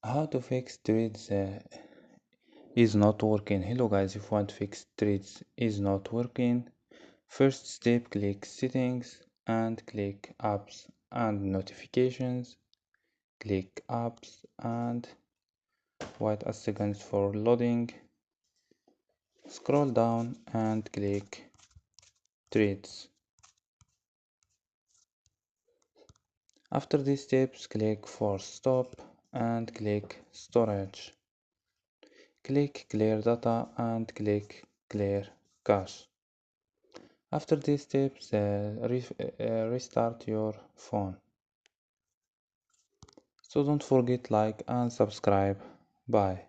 How to fix threads is not working. Hello guys, if you want to fix threads is not working, first step, click settings and click apps and notifications. Click apps and wait a second for loading. Scroll down and click threads. After these steps, click force stop and click storage. Click clear data and click clear cache. After these steps, restart your phone. So don't forget like and subscribe. Bye.